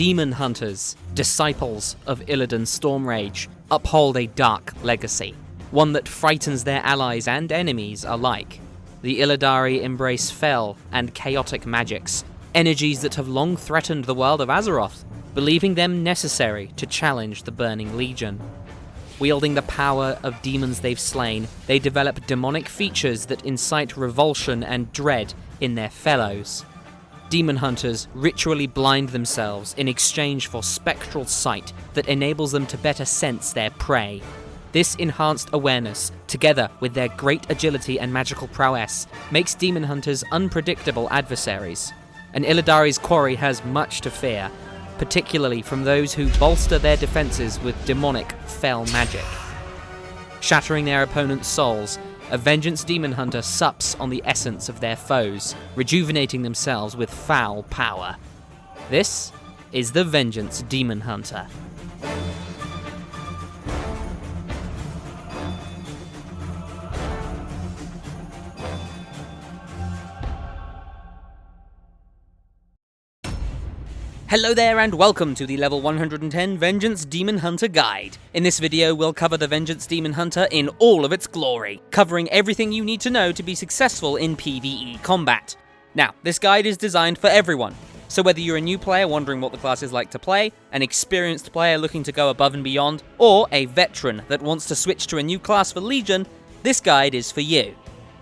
Demon Hunters, disciples of Illidan's Stormrage, uphold a dark legacy, one that frightens their allies and enemies alike. The Illidari embrace fell and chaotic magics, energies that have long threatened the world of Azeroth, believing them necessary to challenge the Burning Legion. Wielding the power of demons they've slain, they develop demonic features that incite revulsion and dread in their fellows. Demon Hunters ritually blind themselves in exchange for spectral sight that enables them to better sense their prey. This enhanced awareness, together with their great agility and magical prowess, makes Demon Hunters unpredictable adversaries. And Illidari's quarry has much to fear, particularly from those who bolster their defenses with demonic, fell magic. Shattering their opponent's souls, a Vengeance Demon Hunter sups on the essence of their foes, rejuvenating themselves with foul power. This is the Vengeance Demon Hunter. Hello there and welcome to the level 110 Vengeance Demon Hunter guide. In this video we'll cover the Vengeance Demon Hunter in all of its glory, covering everything you need to know to be successful in PvE combat. Now, this guide is designed for everyone, so whether you're a new player wondering what the class is like to play, an experienced player looking to go above and beyond, or a veteran that wants to switch to a new class for Legion, this guide is for you.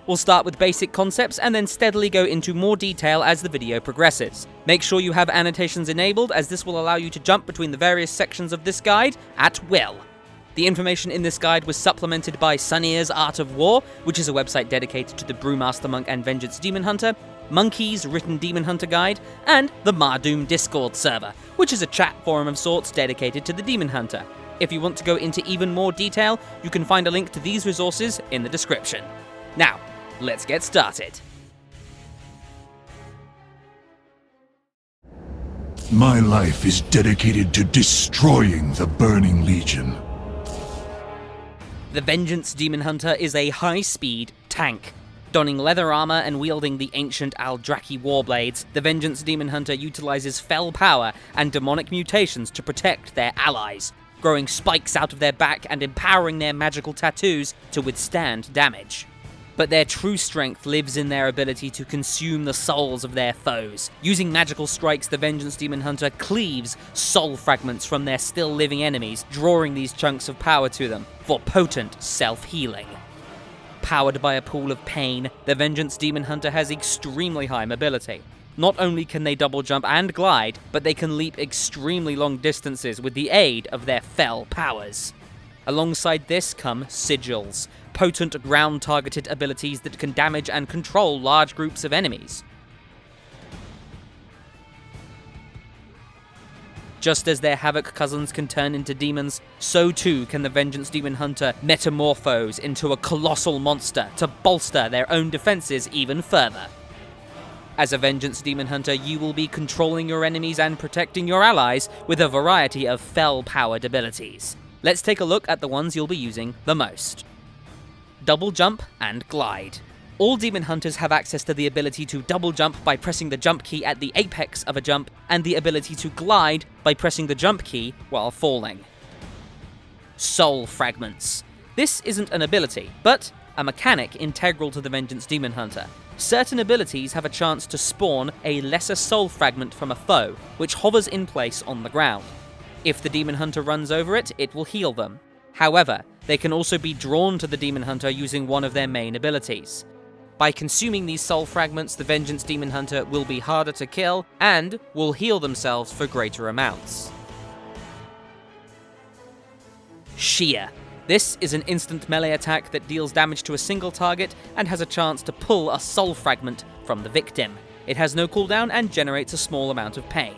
We'll start with basic concepts and then steadily go into more detail as the video progresses. Make sure you have annotations enabled, as this will allow you to jump between the various sections of this guide at will. The information in this guide was supplemented by Suneir's Art of War, which is a website dedicated to the Brewmaster Monk and Vengeance Demon Hunter, Monkey's written Demon Hunter guide, and the Mardoom Discord server, which is a chat forum of sorts dedicated to the Demon Hunter. If you want to go into even more detail, you can find a link to these resources in the description. Now, let's get started. My life is dedicated to destroying the Burning Legion. The Vengeance Demon Hunter is a high-speed tank. Donning leather armor and wielding the ancient Aldraki warblades, the Vengeance Demon Hunter utilizes fell power and demonic mutations to protect their allies, growing spikes out of their back and empowering their magical tattoos to withstand damage. But their true strength lives in their ability to consume the souls of their foes. Using magical strikes, the Vengeance Demon Hunter cleaves soul fragments from their still living enemies, drawing these chunks of power to them for potent self-healing. Powered by a pool of pain, the Vengeance Demon Hunter has extremely high mobility. Not only can they double jump and glide, but they can leap extremely long distances with the aid of their fell powers. Alongside this come sigils, potent ground-targeted abilities that can damage and control large groups of enemies. Just as their Havoc cousins can turn into demons, so too can the Vengeance Demon Hunter metamorphose into a colossal monster to bolster their own defenses even further. As a Vengeance Demon Hunter, you will be controlling your enemies and protecting your allies with a variety of fell-powered abilities. Let's take a look at the ones you'll be using the most. Double jump and glide. All Demon Hunters have access to the ability to double jump by pressing the jump key at the apex of a jump, and the ability to glide by pressing the jump key while falling. Soul fragments. This isn't an ability, but a mechanic integral to the Vengeance Demon Hunter. Certain abilities have a chance to spawn a lesser soul fragment from a foe, which hovers in place on the ground. If the Demon Hunter runs over it, it will heal them. However, they can also be drawn to the Demon Hunter using one of their main abilities. By consuming these soul fragments, the Vengeance Demon Hunter will be harder to kill and will heal themselves for greater amounts. Shear. This is an instant melee attack that deals damage to a single target and has a chance to pull a soul fragment from the victim. It has no cooldown and generates a small amount of pain.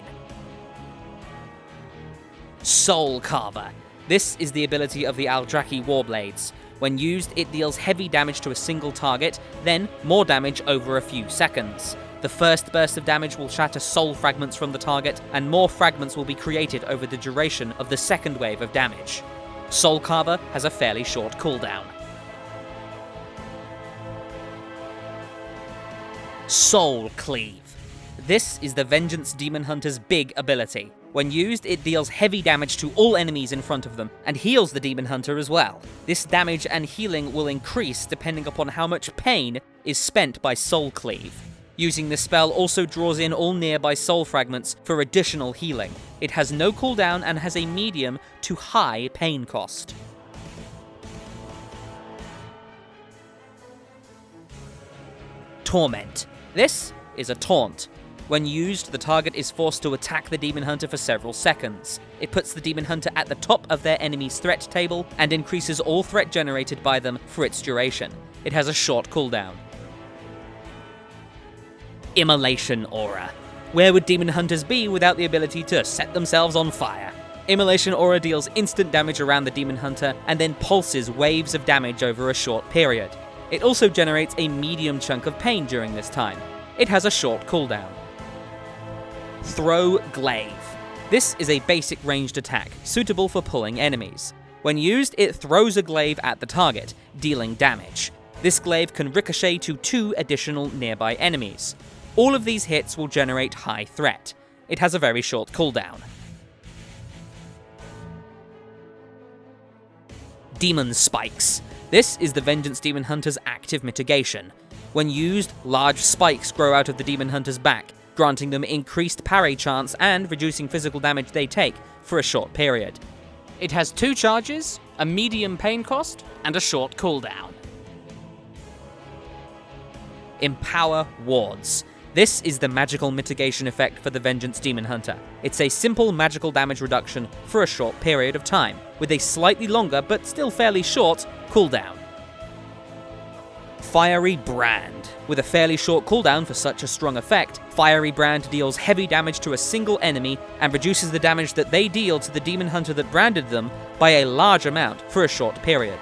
Soul Carver. This is the ability of the Aldraki warblades. When used, it deals heavy damage to a single target, then more damage over a few seconds. The first burst of damage will shatter soul fragments from the target, and more fragments will be created over the duration of the second wave of damage. Soul Carver has a fairly short cooldown. Soul Cleave. This is the Vengeance Demon Hunter's big ability. When used, it deals heavy damage to all enemies in front of them, and heals the Demon Hunter as well. This damage and healing will increase depending upon how much pain is spent by Soul Cleave. Using this spell also draws in all nearby soul fragments for additional healing. It has no cooldown and has a medium to high pain cost. Torment. This is a taunt. When used, the target is forced to attack the Demon Hunter for several seconds. It puts the Demon Hunter at the top of their enemy's threat table and increases all threat generated by them for its duration. It has a short cooldown. Immolation Aura. Where would Demon Hunters be without the ability to set themselves on fire? Immolation Aura deals instant damage around the Demon Hunter and then pulses waves of damage over a short period. It also generates a medium chunk of pain during this time. It has a short cooldown. Throw Glaive. This is a basic ranged attack, suitable for pulling enemies. When used, it throws a glaive at the target, dealing damage. This glaive can ricochet to 2 additional nearby enemies. All of these hits will generate high threat. It has a very short cooldown. Demon Spikes. This is the Vengeance Demon Hunter's active mitigation. When used, large spikes grow out of the Demon Hunter's back, granting them increased parry chance and reducing physical damage they take for a short period. It has 2 charges, a medium pain cost, and a short cooldown. Empower Wards. This is the magical mitigation effect for the Vengeance Demon Hunter. It's a simple magical damage reduction for a short period of time, with a slightly longer but still fairly short cooldown. Fiery Brand. With a fairly short cooldown for such a strong effect, Fiery Brand deals heavy damage to a single enemy and reduces the damage that they deal to the Demon Hunter that branded them by a large amount for a short period.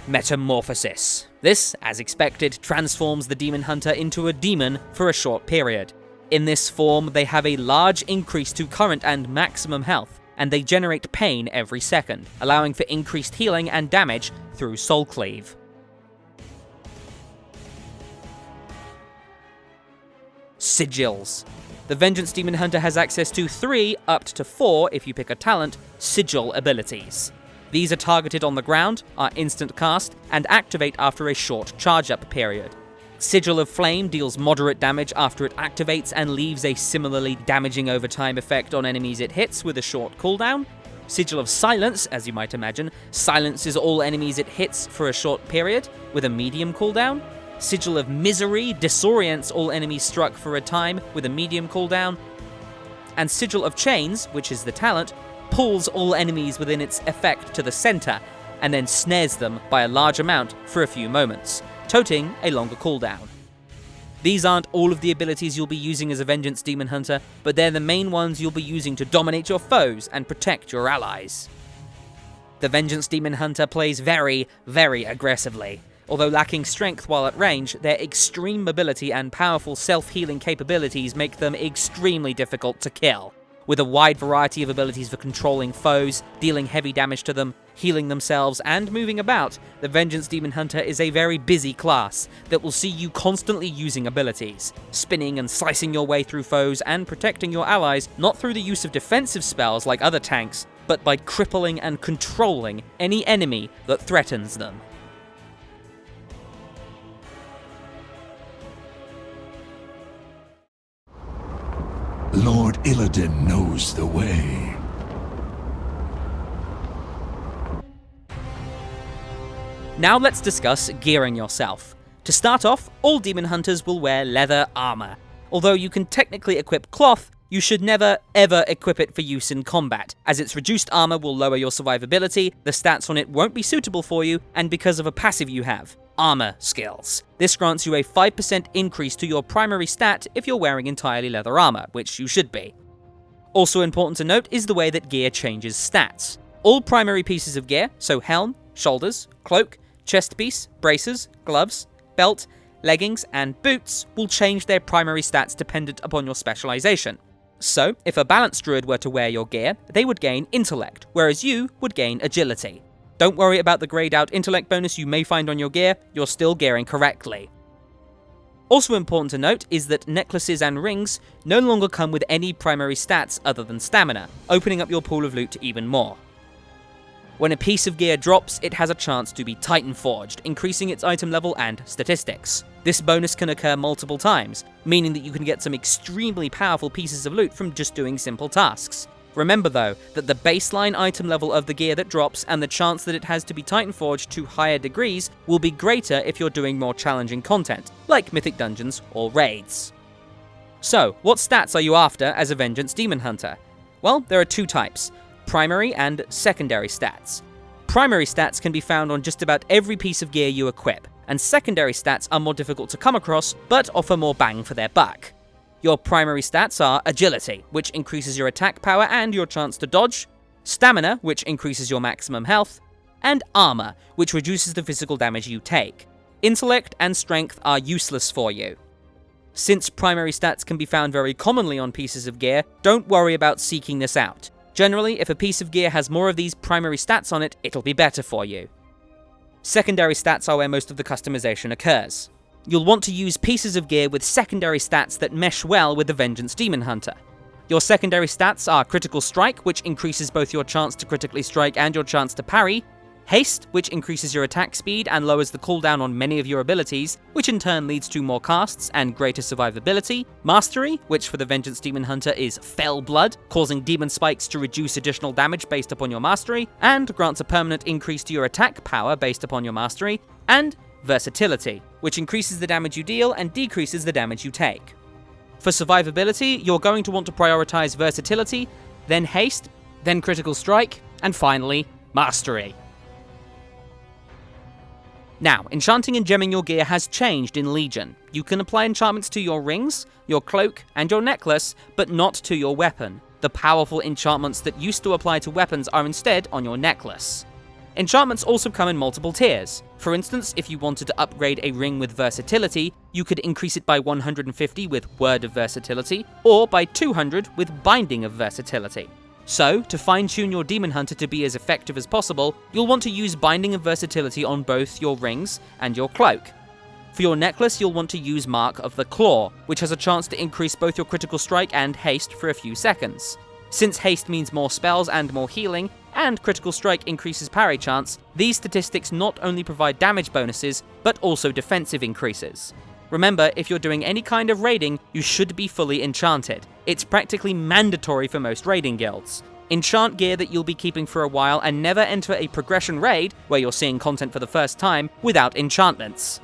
Metamorphosis. This, as expected, transforms the Demon Hunter into a demon for a short period. In this form, they have a large increase to current and maximum health, and they generate pain every second, allowing for increased healing and damage through Soul Cleave. Sigils. The Vengeance Demon Hunter has access to 3, up to 4 if you pick a talent, sigil abilities. These are targeted on the ground, are instant cast, and activate after a short charge-up period. Sigil of Flame deals moderate damage after it activates and leaves a similarly damaging over time effect on enemies it hits with a short cooldown. Sigil of Silence, as you might imagine, silences all enemies it hits for a short period with a medium cooldown. Sigil of Misery disorients all enemies struck for a time with a medium cooldown. And Sigil of Chains, which is the talent, pulls all enemies within its effect to the center, and then snares them by a large amount for a few moments, toting a longer cooldown. These aren't all of the abilities you'll be using as a Vengeance Demon Hunter, but they're the main ones you'll be using to dominate your foes and protect your allies. The Vengeance Demon Hunter plays very, very aggressively. Although lacking strength while at range, their extreme mobility and powerful self-healing capabilities make them extremely difficult to kill. With a wide variety of abilities for controlling foes, dealing heavy damage to them, healing themselves, and moving about, the Vengeance Demon Hunter is a very busy class that will see you constantly using abilities, spinning and slicing your way through foes and protecting your allies not through the use of defensive spells like other tanks, but by crippling and controlling any enemy that threatens them. Lord Illidan knows the way. Now let's discuss gearing yourself. To start off, all Demon Hunters will wear leather armor. Although you can technically equip cloth, you should never ever equip it for use in combat, as its reduced armor will lower your survivability, the stats on it won't be suitable for you, and because of a passive you have, Armor Skills. This grants you a 5% increase to your primary stat if you're wearing entirely leather armor, which you should be. Also important to note is the way that gear changes stats. All primary pieces of gear, so helm, shoulders, cloak, chest piece, braces, gloves, belt, leggings, and boots will change their primary stats dependent upon your specialization. So, if a Balance Druid were to wear your gear, they would gain Intellect, whereas you would gain Agility. Don't worry about the grayed out Intellect bonus you may find on your gear, you're still gearing correctly. Also important to note is that necklaces and rings no longer come with any primary stats other than stamina, opening up your pool of loot even more. When a piece of gear drops, it has a chance to be Titan Forged, increasing its item level and statistics. This bonus can occur multiple times, meaning that you can get some extremely powerful pieces of loot from just doing simple tasks. Remember though, that the baseline item level of the gear that drops and the chance that it has to be Titan Forged to higher degrees will be greater if you're doing more challenging content, like Mythic Dungeons or Raids. So, what stats are you after as a Vengeance Demon Hunter? Well, there are two types, primary and secondary stats. Primary stats can be found on just about every piece of gear you equip, and secondary stats are more difficult to come across, but offer more bang for their buck. Your primary stats are Agility, which increases your attack power and your chance to dodge, Stamina, which increases your maximum health, and Armor, which reduces the physical damage you take. Intellect and Strength are useless for you. Since primary stats can be found very commonly on pieces of gear, don't worry about seeking this out. Generally, if a piece of gear has more of these primary stats on it, it'll be better for you. Secondary stats are where most of the customization occurs. You'll want to use pieces of gear with secondary stats that mesh well with the Vengeance Demon Hunter. Your secondary stats are Critical Strike, which increases both your chance to critically strike and your chance to parry, Haste, which increases your attack speed and lowers the cooldown on many of your abilities, which in turn leads to more casts and greater survivability, Mastery, which for the Vengeance Demon Hunter is Fell Blood, causing demon spikes to reduce additional damage based upon your mastery, and grants a permanent increase to your attack power based upon your mastery, and Versatility, which increases the damage you deal and decreases the damage you take. For survivability, you're going to want to prioritize Versatility, then Haste, then Critical Strike, and finally, Mastery. Now, enchanting and gemming your gear has changed in Legion. You can apply enchantments to your rings, your cloak, and your necklace, but not to your weapon. The powerful enchantments that used to apply to weapons are instead on your necklace. Enchantments also come in multiple tiers. For instance, if you wanted to upgrade a ring with Versatility, you could increase it by 150 with Word of Versatility, or by 200 with Binding of Versatility. So, to fine-tune your Demon Hunter to be as effective as possible, you'll want to use Binding of Versatility on both your rings and your cloak. For your necklace, you'll want to use Mark of the Claw, which has a chance to increase both your Critical Strike and Haste for a few seconds. Since Haste means more spells and more healing, and Critical Strike increases parry chance, these statistics not only provide damage bonuses, but also defensive increases. Remember, if you're doing any kind of raiding, you should be fully enchanted. It's practically mandatory for most raiding guilds. Enchant gear that you'll be keeping for a while and never enter a progression raid, where you're seeing content for the first time, without enchantments.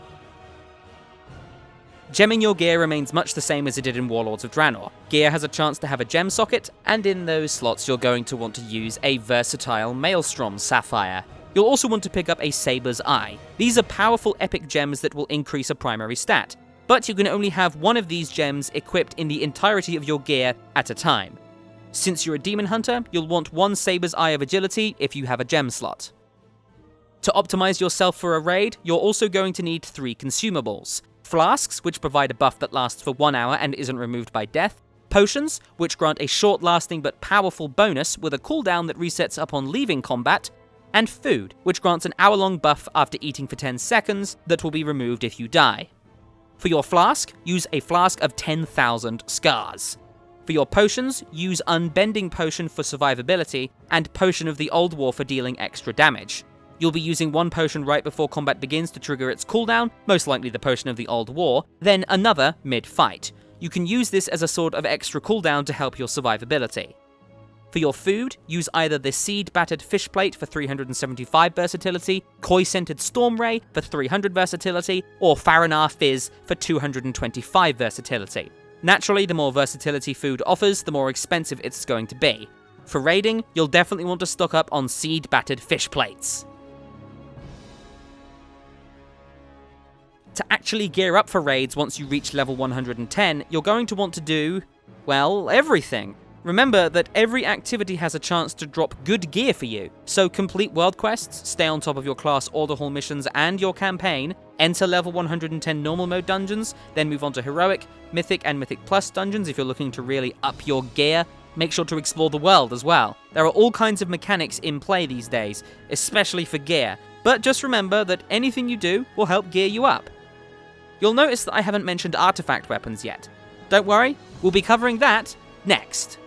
Gemming your gear remains much the same as it did in Warlords of Draenor. Gear has a chance to have a gem socket, and in those slots you're going to want to use a versatile Maelstrom Sapphire. You'll also want to pick up a Saber's Eye. These are powerful epic gems that will increase a primary stat, but you can only have one of these gems equipped in the entirety of your gear at a time. Since you're a Demon Hunter, you'll want one Saber's Eye of Agility if you have a gem slot. To optimize yourself for a raid, you're also going to need 3 consumables. Flasks, which provide a buff that lasts for 1 hour and isn't removed by death. Potions, which grant a short-lasting but powerful bonus with a cooldown that resets upon leaving combat. And food, which grants an hour-long buff after eating for 10 seconds that will be removed if you die. For your flask, use a flask of 10,000 scars. For your potions, use Unbending Potion for survivability, and Potion of the Old War for dealing extra damage. You'll be using one potion right before combat begins to trigger its cooldown, most likely the Potion of the Old War, then another mid-fight. You can use this as a sort of extra cooldown to help your survivability. For your food, use either the Seed Battered Fish Plate for 375 versatility, Koi Scented Storm Ray for 300 versatility, or Faranar Fizz for 225 versatility. Naturally, the more versatility food offers, the more expensive it's going to be. For raiding, you'll definitely want to stock up on Seed Battered Fish Plates. To actually gear up for raids once you reach level 110, you're going to want to do, well, everything. Remember that every activity has a chance to drop good gear for you, so complete world quests, stay on top of your class order hall missions and your campaign, enter level 110 normal mode dungeons, then move on to heroic, mythic and mythic plus dungeons if you're looking to really up your gear. Make sure to explore the world as well. There are all kinds of mechanics in play these days, especially for gear, but just remember that anything you do will help gear you up. you'll notice that I haven't mentioned artifact weapons yet. Don't worry, we'll be covering that next.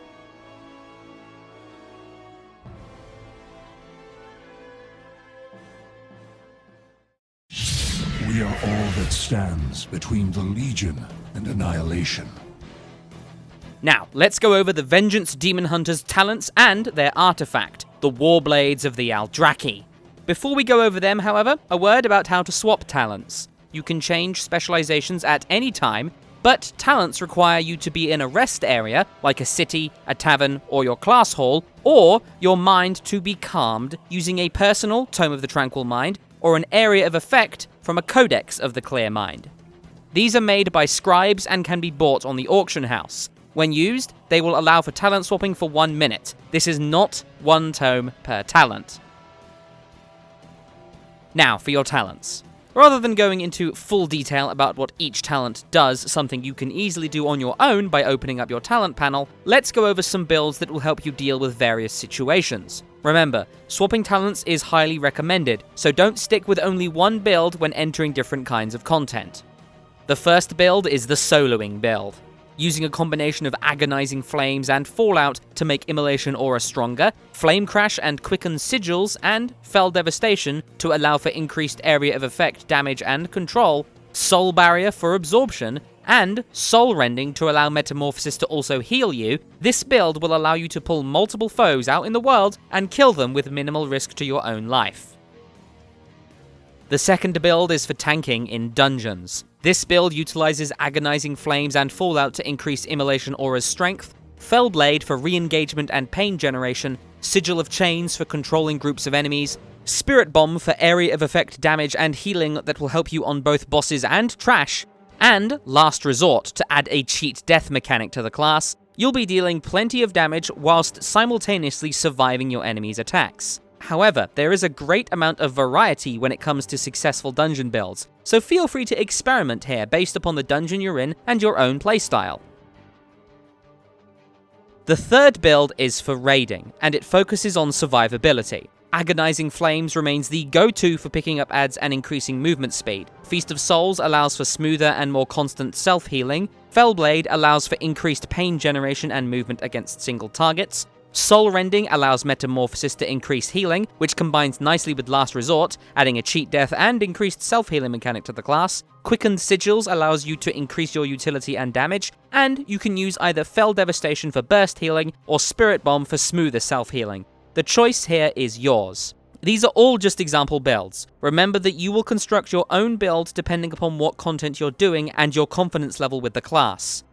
We are all that stands between the Legion and annihilation. Now, let's go over the Vengeance Demon Hunter's talents and their artifact, the Warblades of the Aldraki. Before we go over them, however, a word about how to swap talents. You can change specializations at any time, but talents require you to be in a rest area, like a city, a tavern, or your class hall, or your mind to be calmed using a personal Tome of the Tranquil Mind, or an area of effect from a Codex of the Clear Mind. These are made by scribes and can be bought on the auction house. When used, they will allow for talent swapping for 1 minute. This is not 1 tome per talent. Now for your talents. Rather than going into full detail about what each talent does, something you can easily do on your own by opening up your talent panel, let's go over some builds that will help you deal with various situations. Remember, swapping talents is highly recommended, so don't stick with only one build when entering different kinds of content. The first build is the soloing build. Using a combination of agonizing flames and fallout to make immolation aura stronger, flame crash and quicken sigils, and fell devastation to allow for increased area of effect, damage and control, soul barrier for absorption, and soul rending to allow metamorphosis to also heal you, this build will allow you to pull multiple foes out in the world and kill them with minimal risk to your own life. The second build is for tanking in dungeons. This build utilizes agonizing flames and fallout to increase immolation aura's strength, Fellblade for re-engagement and pain generation, Sigil of Chains for controlling groups of enemies, Spirit Bomb for area of effect damage and healing that will help you on both bosses and trash, and Last Resort to add a cheat death mechanic to the class. You'll be dealing plenty of damage whilst simultaneously surviving your enemies' attacks. However, there is a great amount of variety when it comes to successful dungeon builds, so feel free to experiment here based upon the dungeon you're in and your own playstyle. The third build is for raiding, and it focuses on survivability. Agonizing Flames remains the go-to for picking up adds and increasing movement speed. Feast of Souls allows for smoother and more constant self-healing. Fellblade allows for increased pain generation and movement against single targets. Soul Rending allows Metamorphosis to increase healing, which combines nicely with Last Resort, adding a cheat death and increased self-healing mechanic to the class. Quickened Sigils allows you to increase your utility and damage, and you can use either Fell Devastation for burst healing or Spirit Bomb for smoother self-healing. The choice here is yours. These are all just example builds. Remember that you will construct your own build depending upon what content you're doing and your confidence level with the class.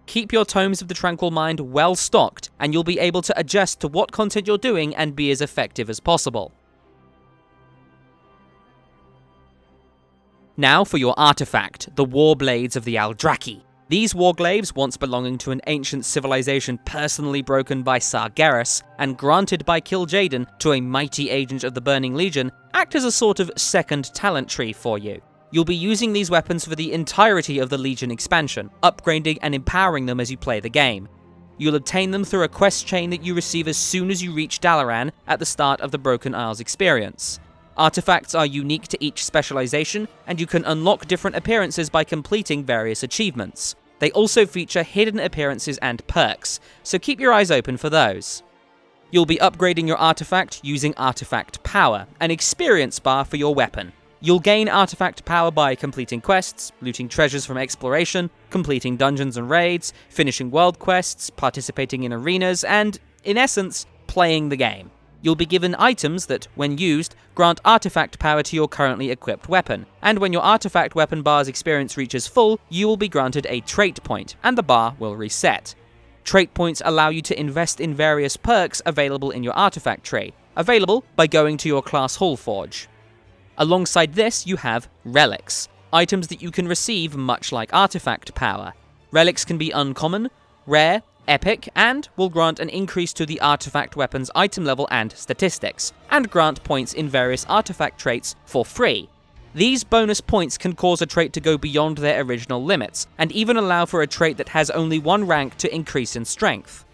Keep your Tomes of the Tranquil Mind well stocked, and you'll be able to adjust to what content you're doing and be as effective as possible. Now for your artifact, the Warblades of the Aldraki. These warglaives, once belonging to an ancient civilization personally broken by Sargeras and granted by Kil'jaeden to a mighty agent of the Burning Legion, act as a sort of second talent tree for you. You'll be using these weapons for the entirety of the Legion expansion, upgrading and empowering them as you play the game. You'll obtain them through a quest chain that you receive as soon as you reach Dalaran at the start of the Broken Isles experience. Artifacts are unique to each specialization, and you can unlock different appearances by completing various achievements. They also feature hidden appearances and perks, so keep your eyes open for those. You'll be upgrading your artifact using Artifact Power, an experience bar for your weapon. You'll gain artifact power by completing quests, looting treasures from exploration, completing dungeons and raids, finishing world quests, participating in arenas, and, in essence, playing the game. You'll be given items that, when used, grant artifact power to your currently equipped weapon, and when your artifact weapon bar's experience reaches full, you will be granted a trait point, and the bar will reset. Trait points allow you to invest in various perks available in your artifact tree, available by going to your class Hall Forge. Alongside this, you have relics, items that you can receive much like artifact power. Relics can be uncommon, rare, epic, and will grant an increase to the artifact weapon's item level and statistics, and grant points in various artifact traits for free. These bonus points can cause a trait to go beyond their original limits, and even allow for a trait that has only one rank to increase in strength.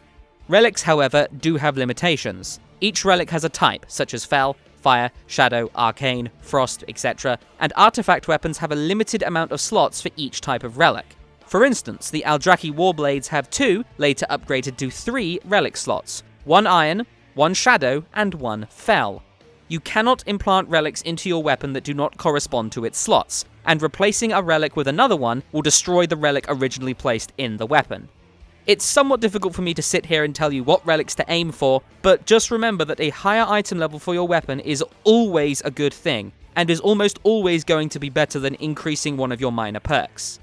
Relics, however, do have limitations. Each relic has a type, such as Fell, fire, shadow, arcane, frost, etc., and artifact weapons have a limited amount of slots for each type of relic. For instance, the Aldraki Warblades have 2, later upgraded to 3 relic slots, 1 iron, 1 shadow, and 1 fel. You cannot implant relics into your weapon that do not correspond to its slots, and replacing a relic with another one will destroy the relic originally placed in the weapon. It's somewhat difficult for me to sit here and tell you what relics to aim for, but just remember that a higher item level for your weapon is always a good thing, and is almost always going to be better than increasing one of your minor perks.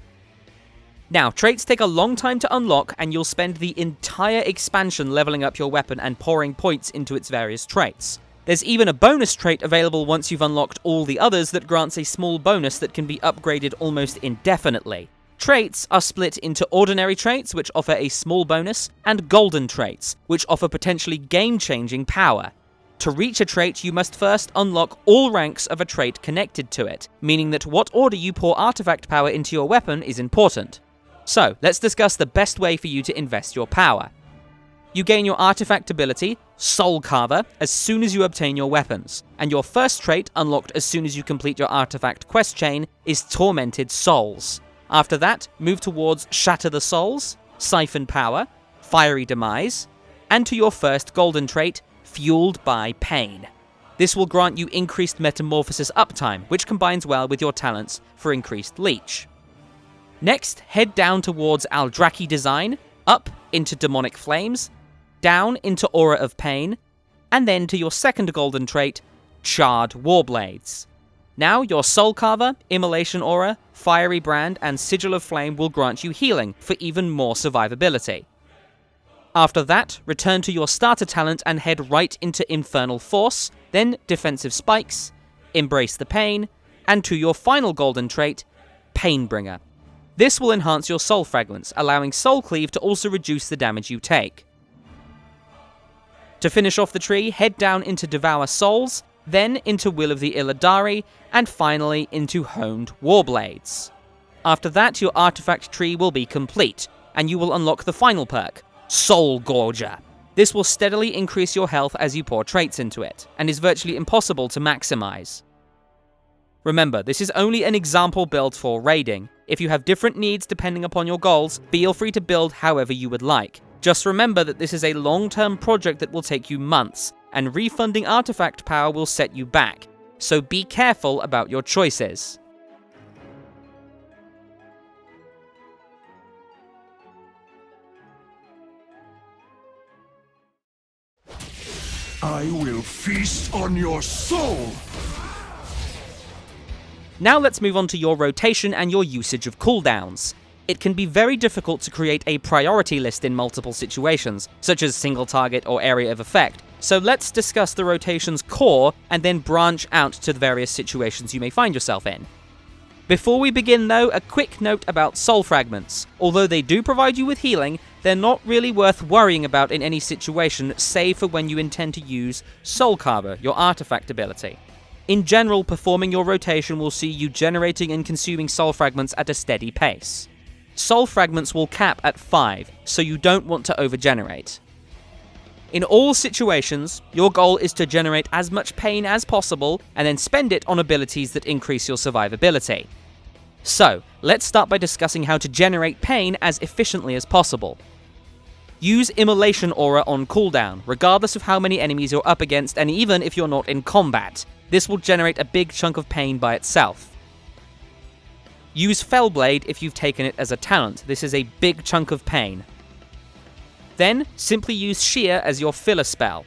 Now, traits take a long time to unlock, and you'll spend the entire expansion leveling up your weapon and pouring points into its various traits. There's even a bonus trait available once you've unlocked all the others that grants a small bonus that can be upgraded almost indefinitely. Traits are split into ordinary traits, which offer a small bonus, and golden traits, which offer potentially game-changing power. To reach a trait, you must first unlock all ranks of a trait connected to it, meaning that what order you pour artifact power into your weapon is important. So, let's discuss the best way for you to invest your power. You gain your artifact ability, Soul Carver, as soon as you obtain your weapons, and your first trait, unlocked as soon as you complete your artifact quest chain, is Tormented Souls. After that, move towards Shatter the Souls, Siphon Power, Fiery Demise, and to your first golden trait, Fueled by Pain. This will grant you increased Metamorphosis uptime, which combines well with your talents for increased Leech. Next, head down towards Aldraki Design, up into Demonic Flames, down into Aura of Pain, and then to your second golden trait, Charred Warblades. Now, your Soul Carver, Immolation Aura, Fiery Brand, and Sigil of Flame will grant you healing for even more survivability. After that, return to your starter talent and head right into Infernal Force, then Defensive Spikes, Embrace the Pain, and to your final golden trait, Painbringer. This will enhance your soul fragments, allowing Soul Cleave to also reduce the damage you take. To finish off the tree, head down into Devour Souls, then into Will of the Illidari, and finally into Honed Warblades. After that, your artifact tree will be complete, and you will unlock the final perk, Soul Gorger. This will steadily increase your health as you pour traits into it, and is virtually impossible to maximize. Remember, this is only an example build for raiding. If you have different needs depending upon your goals, feel free to build however you would like. Just remember that this is a long-term project that will take you months, and refunding artifact power will set you back, so be careful about your choices. I will feast on your soul! Now let's move on to your rotation and your usage of cooldowns. It can be very difficult to create a priority list in multiple situations, such as single target or area of effect, so let's discuss the rotation's core and then branch out to the various situations you may find yourself in. Before we begin though, a quick note about soul fragments. Although they do provide you with healing, they're not really worth worrying about in any situation, save for when you intend to use Soul Carver, your artifact ability. In general, performing your rotation will see you generating and consuming soul fragments at a steady pace. Soul fragments will cap at 5, so you don't want to overgenerate. In all situations, your goal is to generate as much pain as possible and then spend it on abilities that increase your survivability. So, let's start by discussing how to generate pain as efficiently as possible. Use Immolation Aura on cooldown, regardless of how many enemies you're up against and even if you're not in combat. This will generate a big chunk of pain by itself. Use Fellblade if you've taken it as a talent. This is a big chunk of pain. Then, simply use Shear as your filler spell.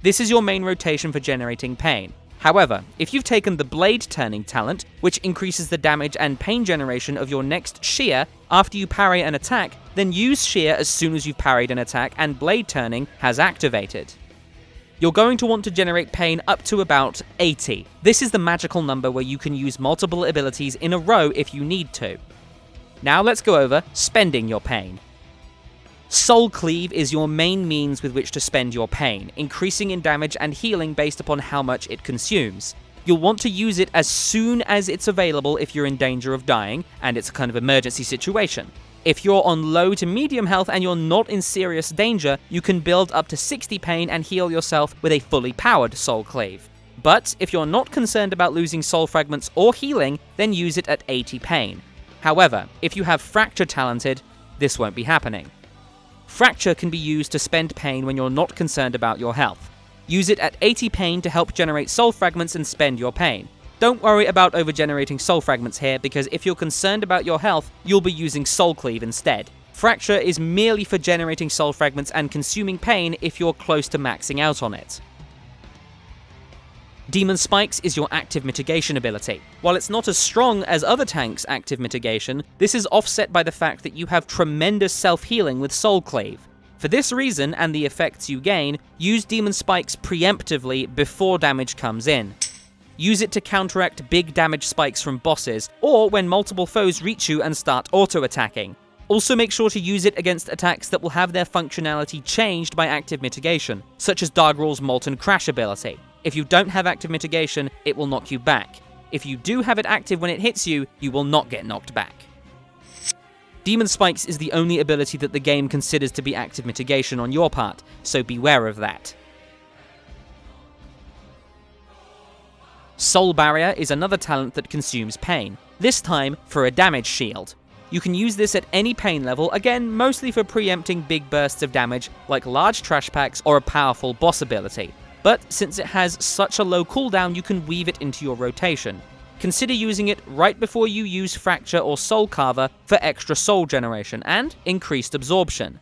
This is your main rotation for generating pain. However, if you've taken the Blade Turning talent, which increases the damage and pain generation of your next Shear after you parry an attack, then use Shear as soon as you've parried an attack and Blade Turning has activated. You're going to want to generate pain up to about 80. This is the magical number where you can use multiple abilities in a row if you need to. Now let's go over spending your pain. Soul Cleave is your main means with which to spend your pain, increasing in damage and healing based upon how much it consumes. You'll want to use it as soon as it's available if you're in danger of dying, and it's a kind of emergency situation. If you're on low to medium health and you're not in serious danger, you can build up to 60 pain and heal yourself with a fully powered Soul Cleave. But if you're not concerned about losing soul fragments or healing, then use it at 80 pain. However, if you have Fracture talented, this won't be happening. Fracture can be used to spend pain when you're not concerned about your health. Use it at 80 pain to help generate soul fragments and spend your pain. Don't worry about over-generating soul fragments here, because if you're concerned about your health, you'll be using Soul Cleave instead. Fracture is merely for generating soul fragments and consuming pain if you're close to maxing out on it. Demon Spikes is your active mitigation ability. While it's not as strong as other tanks' active mitigation, this is offset by the fact that you have tremendous self-healing with Soul Cleave. For this reason, and the effects you gain, use Demon Spikes preemptively before damage comes in. Use it to counteract big damage spikes from bosses, or when multiple foes reach you and start auto-attacking. Also make sure to use it against attacks that will have their functionality changed by active mitigation, such as Dargrul's Molten Crash ability. If you don't have active mitigation, it will knock you back. If you do have it active when it hits you, you will not get knocked back. Demon Spikes is the only ability that the game considers to be active mitigation on your part, so beware of that. Soul Barrier is another talent that consumes pain, this time for a damage shield. You can use this at any pain level, again mostly for preempting big bursts of damage like large trash packs or a powerful boss ability. But since it has such a low cooldown, you can weave it into your rotation. Consider using it right before you use Fracture or Soul Carver for extra soul generation and increased absorption.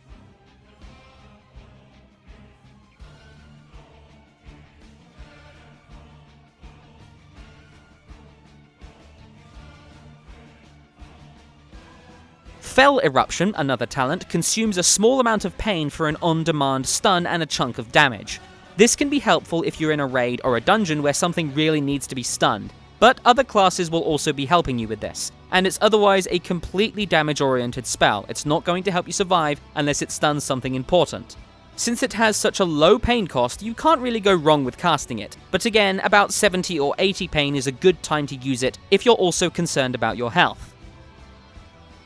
Fell Eruption, another talent, consumes a small amount of pain for an on-demand stun and a chunk of damage. This can be helpful if you're in a raid or a dungeon where something really needs to be stunned, but other classes will also be helping you with this, and it's otherwise a completely damage-oriented spell. It's not going to help you survive unless it stuns something important. Since it has such a low pain cost, you can't really go wrong with casting it, but again, about 70 or 80 pain is a good time to use it if you're also concerned about your health.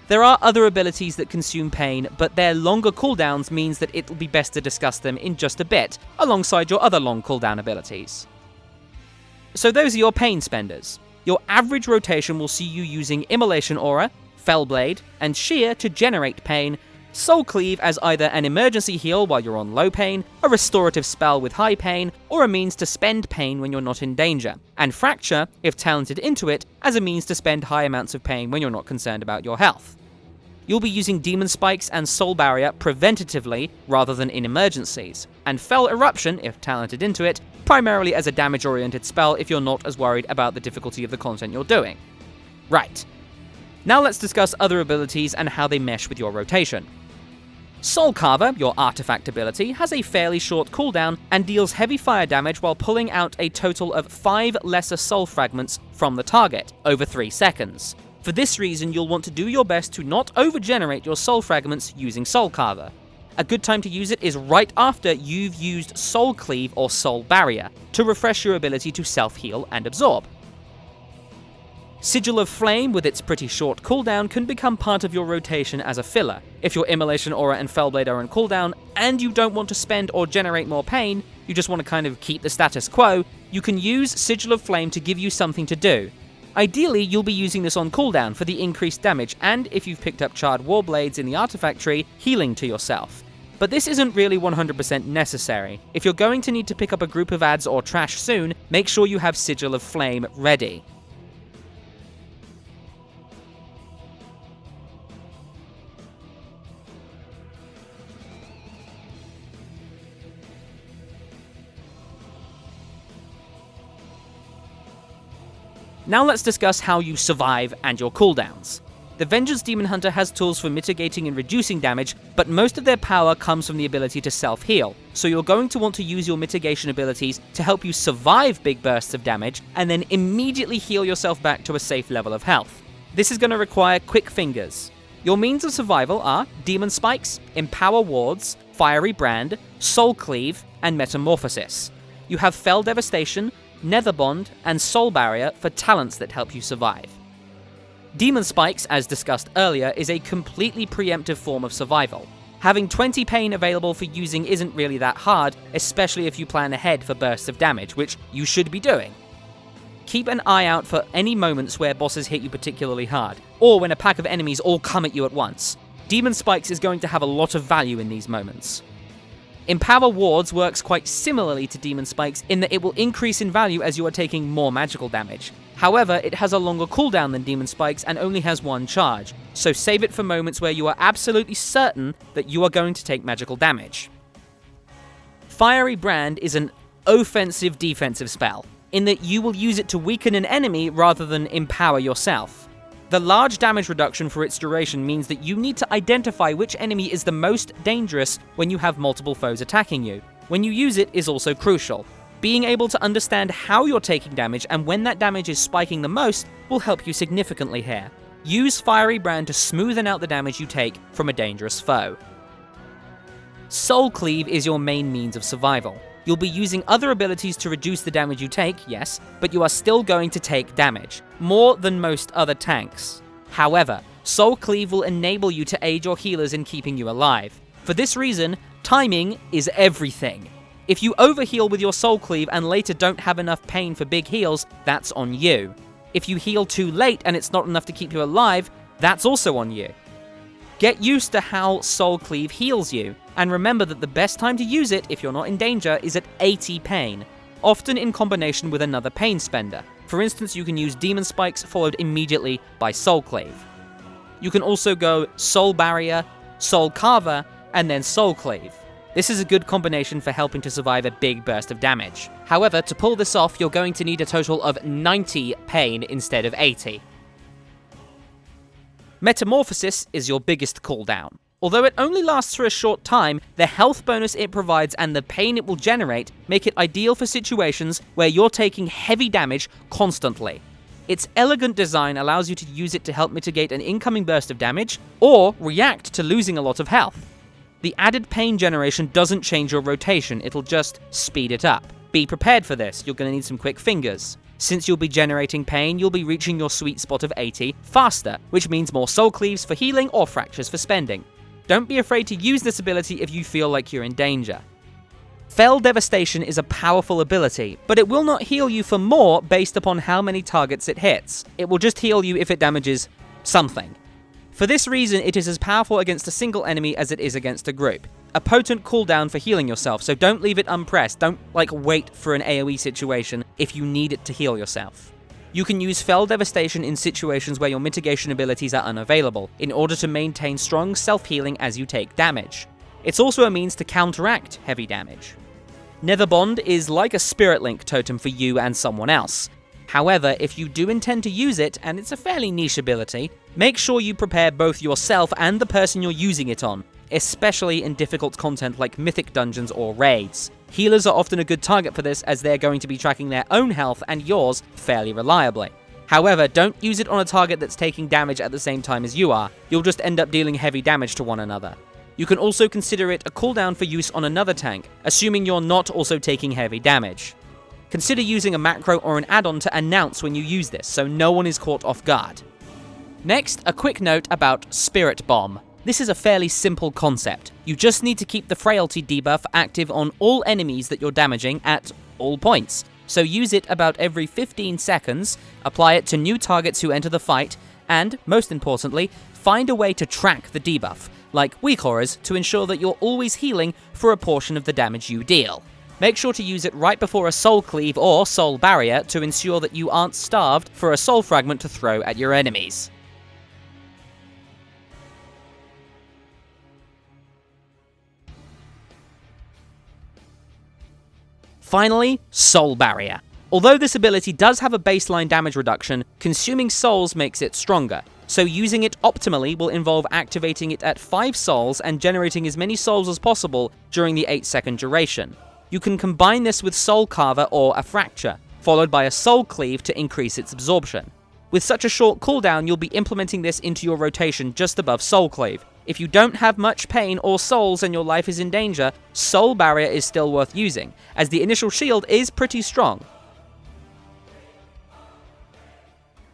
There are other abilities that consume pain, but their longer cooldowns means that it'll be best to discuss them in just a bit, alongside your other long cooldown abilities. So those are your pain spenders. Your average rotation will see you using Immolation Aura, Fellblade, and Shear to generate pain, Soul Cleave as either an emergency heal while you're on low pain, a restorative spell with high pain, or a means to spend pain when you're not in danger, and Fracture, if talented into it, as a means to spend high amounts of pain when you're not concerned about your health. You'll be using Demon Spikes and Soul Barrier preventatively rather than in emergencies, and Fell Eruption, if talented into it, primarily as a damage-oriented spell if you're not as worried about the difficulty of the content you're doing. Right. Now let's discuss other abilities and how they mesh with your rotation. Soul Carver, your artifact ability, has a fairly short cooldown and deals heavy fire damage while pulling out a total of 5 lesser soul fragments from the target, over 3 seconds. For this reason, you'll want to do your best to not over-generate your soul fragments using Soul Carver. A good time to use it is right after you've used Soul Cleave or Soul Barrier, to refresh your ability to self-heal and absorb. Sigil of Flame, with its pretty short cooldown, can become part of your rotation as a filler. If your Immolation Aura and Fellblade are on cooldown, and you don't want to spend or generate more pain, you just want to kind of keep the status quo, you can use Sigil of Flame to give you something to do. Ideally, you'll be using this on cooldown for the increased damage, and if you've picked up Charred Warblades in the artifact tree, healing to yourself. But this isn't really 100% necessary. If you're going to need to pick up a group of adds or trash soon, make sure you have Sigil of Flame ready. Now let's discuss how you survive and your cooldowns. The Vengeance Demon Hunter has tools for mitigating and reducing damage, but most of their power comes from the ability to self-heal, so you're going to want to use your mitigation abilities to help you survive big bursts of damage, and then immediately heal yourself back to a safe level of health. This is going to require quick fingers. Your means of survival are Demon Spikes, Empower Wards, Fiery Brand, Soul Cleave, and Metamorphosis. You have Fell Devastation, Nether Bond, and Soul Barrier for talents that help you survive. Demon Spikes, as discussed earlier, is a completely preemptive form of survival. Having 20 pain available for using isn't really that hard, especially if you plan ahead for bursts of damage, which you should be doing. Keep an eye out for any moments where bosses hit you particularly hard, or when a pack of enemies all come at you at once. Demon Spikes is going to have a lot of value in these moments. Empower Wards works quite similarly to Demon Spikes in that it will increase in value as you are taking more magical damage. However, it has a longer cooldown than Demon Spikes and only has one charge, so save it for moments where you are absolutely certain that you are going to take magical damage. Fiery Brand is an offensive defensive spell, in that you will use it to weaken an enemy rather than empower yourself. The large damage reduction for its duration means that you need to identify which enemy is the most dangerous when you have multiple foes attacking you. When you use it is also crucial. Being able to understand how you're taking damage and when that damage is spiking the most will help you significantly here. Use Fiery Brand to smoothen out the damage you take from a dangerous foe. Soul Cleave is your main means of survival. You'll be using other abilities to reduce the damage you take, yes, but you are still going to take damage, more than most other tanks. However, Soul Cleave will enable you to aid your healers in keeping you alive. For this reason, timing is everything. If you overheal with your Soul Cleave and later don't have enough pain for big heals, that's on you. If you heal too late and it's not enough to keep you alive, that's also on you. Get used to how Soul Cleave heals you, and remember that the best time to use it if you're not in danger is at 80 pain, often in combination with another pain spender. For instance, you can use Demon Spikes followed immediately by Soul Cleave. You can also go Soul Barrier, Soul Carver, and then Soul Cleave. This is a good combination for helping to survive a big burst of damage. However, to pull this off, you're going to need a total of 90 pain instead of 80. Metamorphosis is your biggest cooldown. Although it only lasts for a short time, the health bonus it provides and the pain it will generate make it ideal for situations where you're taking heavy damage constantly. Its elegant design allows you to use it to help mitigate an incoming burst of damage, or react to losing a lot of health. The added pain generation doesn't change your rotation, it'll just speed it up. Be prepared for this, you're going to need some quick fingers. Since you'll be generating pain, you'll be reaching your sweet spot of 80 faster, which means more Soul Cleaves for healing or Fractures for spending. Don't be afraid to use this ability if you feel like you're in danger. Fell Devastation is a powerful ability, but it will not heal you for more based upon how many targets it hits. It will just heal you if it damages something. For this reason, it is as powerful against a single enemy as it is against a group. A potent cooldown for healing yourself, so don't leave it unpressed. Don't, wait for an AoE situation if you need it to heal yourself. You can use Fell Devastation in situations where your mitigation abilities are unavailable, in order to maintain strong self-healing as you take damage. It's also a means to counteract heavy damage. Nether Bond is like a Spirit Link totem for you and someone else. However, if you do intend to use it, and it's a fairly niche ability, make sure you prepare both yourself and the person you're using it on, especially in difficult content like Mythic Dungeons or Raids. Healers are often a good target for this as they're going to be tracking their own health and yours fairly reliably. However, don't use it on a target that's taking damage at the same time as you are. You'll just end up dealing heavy damage to one another. You can also consider it a cooldown for use on another tank, assuming you're not also taking heavy damage. Consider using a macro or an add-on to announce when you use this, so no one is caught off guard. Next, a quick note about Spirit Bomb. This is a fairly simple concept. You just need to keep the Frailty debuff active on all enemies that you're damaging at all points. So use it about every 15 seconds, apply it to new targets who enter the fight, and, most importantly, find a way to track the debuff, like weak auras, to ensure that you're always healing for a portion of the damage you deal. Make sure to use it right before a Soul Cleave or Soul Barrier to ensure that you aren't starved for a Soul Fragment to throw at your enemies. Finally, Soul Barrier. Although this ability does have a baseline damage reduction, consuming souls makes it stronger, so using it optimally will involve activating it at 5 souls and generating as many souls as possible during the 8-second duration. You can combine this with Soul Carver or a Fracture, followed by a Soul Cleave to increase its absorption. With such a short cooldown, you'll be implementing this into your rotation just above Soul Cleave. If you don't have much pain or souls and your life is in danger, Soul Barrier is still worth using, as the initial shield is pretty strong.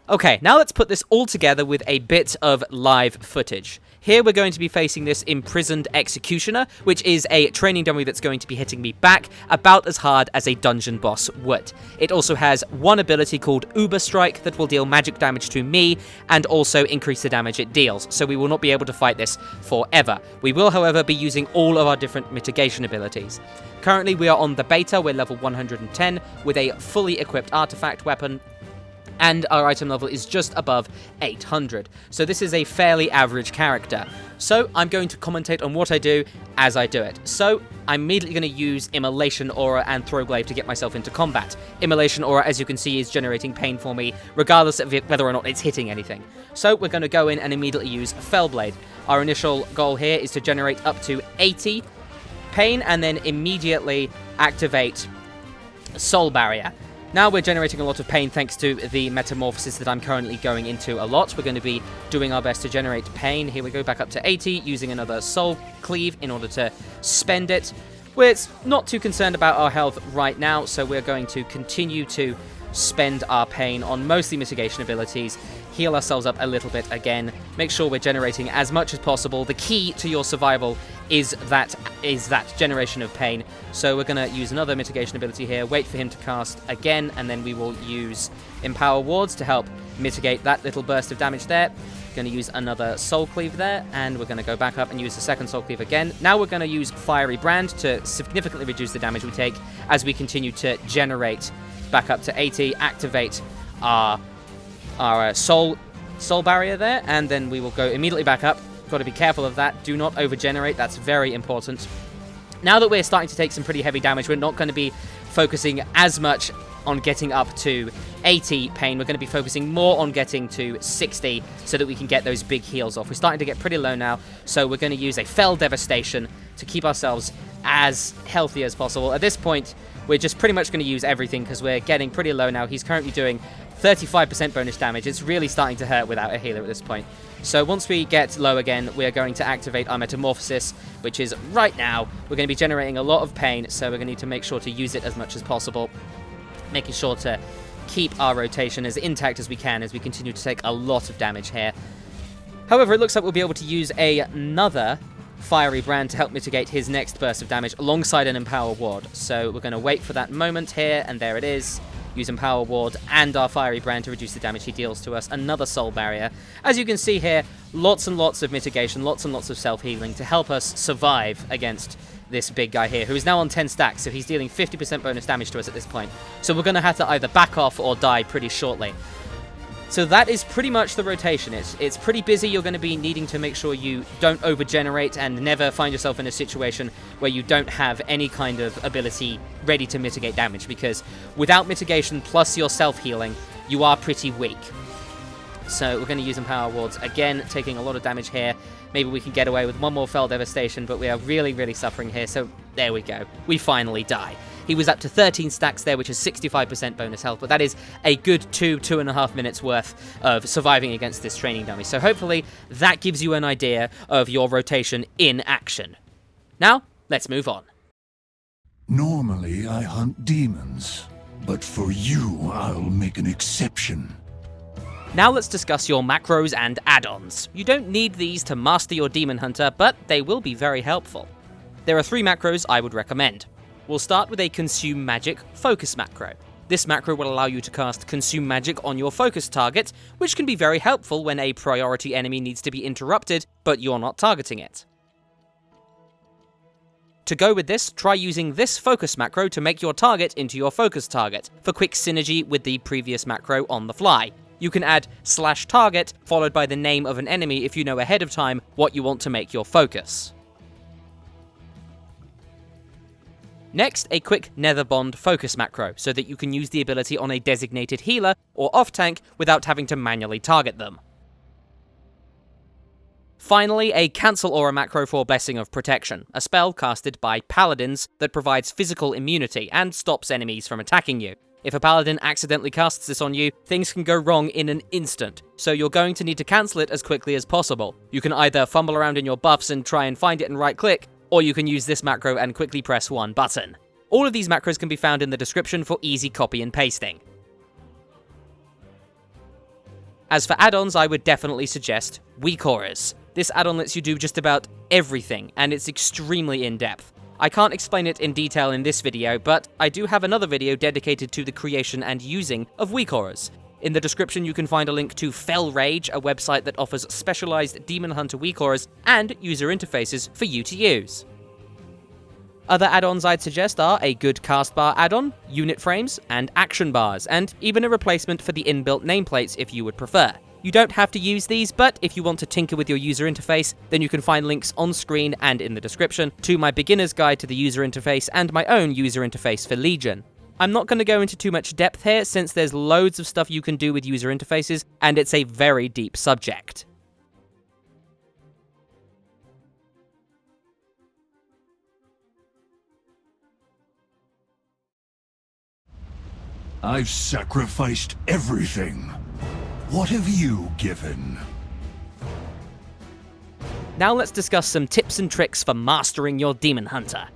Okay, now let's put this all together with a bit of live footage. Here we're going to be facing this imprisoned executioner, which is a training dummy that's going to be hitting me back about as hard as a dungeon boss would. It also has one ability called Uber Strike that will deal magic damage to me and also increase the damage it deals, so we will not be able to fight this forever. We will, however, be using all of our different mitigation abilities. Currently we are on the beta, we're level 110 with a fully equipped artifact weapon, and our item level is just above 800. So this is a fairly average character. So I'm going to commentate on what I do as I do it. So I'm immediately going to use Immolation Aura and Throw-Glaive to get myself into combat. Immolation Aura, as you can see, is generating pain for me, regardless of whether or not it's hitting anything. So we're going to go in and immediately use Fellblade. Our initial goal here is to generate up to 80 pain and then immediately activate Soul Barrier. Now we're generating a lot of pain thanks to the metamorphosis that I'm currently going into a lot. We're going to be doing our best to generate pain. Here we go, back up to 80, using another Soul Cleave in order to spend it. We're not too concerned about our health right now, so we're going to continue to spend our pain on mostly mitigation abilities, heal ourselves up a little bit again, make sure we're generating as much as possible. The key to your survival is that generation of pain. So we're going to use another mitigation ability here, wait for him to cast again, and then we will use Empower Wards to help mitigate that little burst of damage there. Going to use another Soul Cleave there, and we're going to go back up and use the second Soul Cleave again. Now we're going to use Fiery Brand to significantly reduce the damage we take as we continue to generate back up to 80, activate our soul barrier there, and then we will go immediately back up. Got to be careful of that. Do not overgenerate. That's very important. Now that we're starting to take some pretty heavy damage, we're not going to be focusing as much on getting up to 80 pain. We're going to be focusing more on getting to 60 so that we can get those big heals off. We're starting to get pretty low now, so we're going to use a Fell Devastation to keep ourselves as healthy as possible. At this point, we're just pretty much going to use everything because we're getting pretty low now. He's currently doing 35% bonus damage. It's really starting to hurt without a healer at this point. So once we get low again, we are going to activate our Metamorphosis, which is right now. We're going to be generating a lot of pain, so we're going to need to make sure to use it as much as possible, making sure to keep our rotation as intact as we can as we continue to take a lot of damage here. However, it looks like we'll be able to use another Fiery Brand to help mitigate his next burst of damage alongside an Empower Ward. So we're going to wait for that moment here, and there it is. Use Empower Ward and our Fiery Brand to reduce the damage he deals to us. Another Soul Barrier. As you can see here, lots and lots of mitigation, lots and lots of self-healing to help us survive against this big guy here, who is now on 10 stacks, so he's dealing 50% bonus damage to us at this point. So we're going to have to either back off or die pretty shortly. So that is pretty much the rotation. It's pretty busy. You're going to be needing to make sure you don't overgenerate and never find yourself in a situation where you don't have any kind of ability ready to mitigate damage, because without mitigation plus your self-healing, you are pretty weak. So we're going to use Empower Wards again, taking a lot of damage here. Maybe we can get away with one more Fell Devastation, but we are really, really suffering here. So there we go. We finally die. He was up to 13 stacks there, which is 65% bonus health, but that is a good 2.5 minutes worth of surviving against this training dummy. So hopefully that gives you an idea of your rotation in action. Now, let's move on. Normally I hunt demons, but for you I'll make an exception. Now let's discuss your macros and add-ons. You don't need these to master your demon hunter, but they will be very helpful. There are 3 macros I would recommend. We'll start with a Consume Magic Focus macro. This macro will allow you to cast Consume Magic on your focus target, which can be very helpful when a priority enemy needs to be interrupted, but you're not targeting it. To go with this, try using this focus macro to make your target into your focus target, for quick synergy with the previous macro on the fly. You can add /target followed by the name of an enemy if you know ahead of time what you want to make your focus. Next, a quick Nether Bond focus macro, so that you can use the ability on a designated healer or off-tank without having to manually target them. Finally, a cancelaura macro for Blessing of Protection, a spell casted by paladins that provides physical immunity and stops enemies from attacking you. If a paladin accidentally casts this on you, things can go wrong in an instant, so you're going to need to cancel it as quickly as possible. You can either fumble around in your buffs and try and find it and right-click, or you can use this macro and quickly press one button. All of these macros can be found in the description for easy copy and pasting. As for add-ons, I would definitely suggest Weak Auras. This add-on lets you do just about everything, and it's extremely in-depth. I can't explain it in detail in this video, but I do have another video dedicated to the creation and using of Weak Auras. In the description you can find a link to Fell Rage, a website that offers specialized Demon Hunter Weak Auras and user interfaces for you to use. Other add-ons I'd suggest are a good cast bar add-on, unit frames, and action bars, and even a replacement for the inbuilt nameplates if you would prefer. You don't have to use these, but if you want to tinker with your user interface, then you can find links on screen and in the description to my beginner's guide to the user interface and my own user interface for Legion. I'm not going to go into too much depth here since there's loads of stuff you can do with user interfaces, and it's a very deep subject. I've sacrificed everything. What have you given? Now let's discuss some tips and tricks for mastering your Demon Hunter.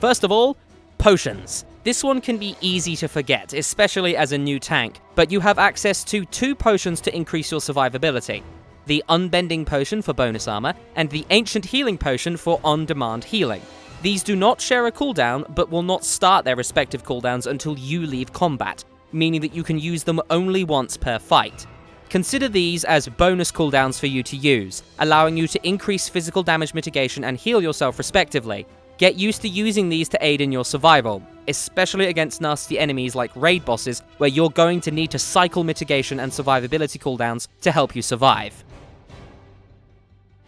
First of all, potions. This one can be easy to forget, especially as a new tank, but you have access to 2 potions to increase your survivability. The Unbending Potion for bonus armor, and the Ancient Healing Potion for on-demand healing. These do not share a cooldown, but will not start their respective cooldowns until you leave combat, meaning that you can use them only once per fight. Consider these as bonus cooldowns for you to use, allowing you to increase physical damage mitigation and heal yourself respectively. Get used to using these to aid in your survival, especially against nasty enemies like raid bosses, where you're going to need to cycle mitigation and survivability cooldowns to help you survive.